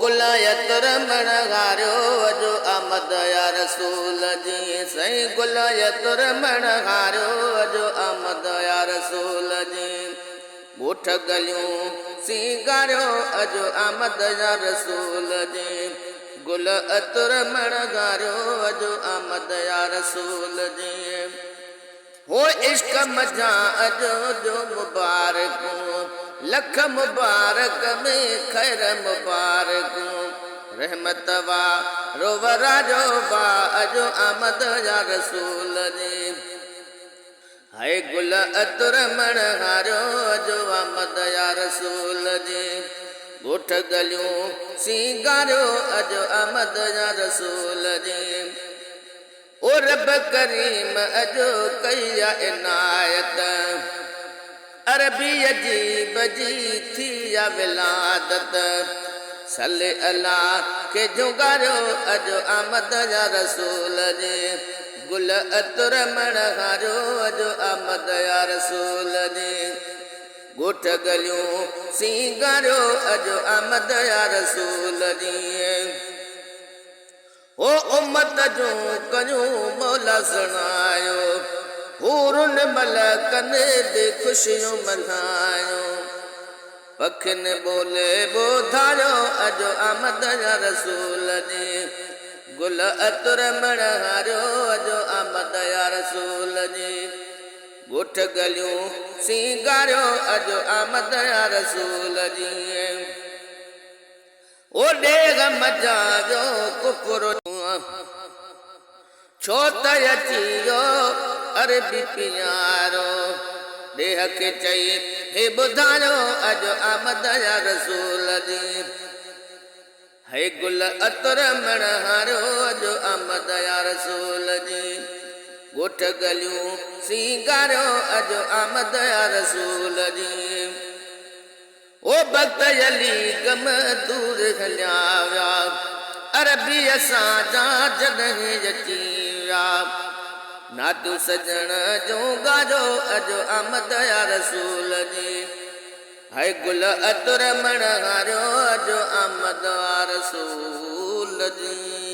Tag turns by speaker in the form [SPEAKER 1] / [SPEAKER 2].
[SPEAKER 1] गुलायत रमणगारो अजो आमद या रसूल जी सही गुलायत रमणगारो अजो आमद या रसूल जी ॻोठ गलियूं सिंगारियो अजो आमद या रसूल जी गुल अतर मणगारियो अजो आमद या रसूल जी हो इश्क मजा अजो जो मुबारक लख मुबारक में खैर मुबारक रहमत वा रोवरा जो बा अजो आमद या रसूल जी हाय गुल अतर मणहारो अजो आमद या रसूल जी ॻोठ गलियूं सिंगारियो अजो आमद या रसूल जी ओ रब करीम अजो कया इनायत अरबी अजीब जी थी या विलादत सल्ले अल्लाह के जुगारियो अजो आमद या रसूल जी गुल अतर मणहारो अजो आमद या रसूल जी ॻोठ गलियूं सिंगारियो अजो आमद या रसूल जी ओ उम्मत जो कयूं मौला सुणायो हूरुन मलकन दे खुशियों मल्हायो पखिन बोले ॿोधायो अजो आमद या रसूल जी गुल अतर मणहारियो अजो आमद या रसूल जी ॻोठ गलियूं सिंगारियो अजो आमद या रसूल जी ओ ॾेग मजा जो कुफर छो त अची वियो अरबी पियारो ॾेह खे चई हे ॿुधायो अजो आमद या रसूल जी हे गुल अतर मणहारियो अजो आमद या रसूल जी ॻोठ गलियूं सिंगारियो अजो आमद या रसूल जी ओ भक्त अली गम दूर हलिया विया अरबी असां जा जॾहिं अची विया नातू सजण जो गाजो अजो आमद या रसूल जी हाय गुल अतर मणहारियो अजो आमद या रसूल जी।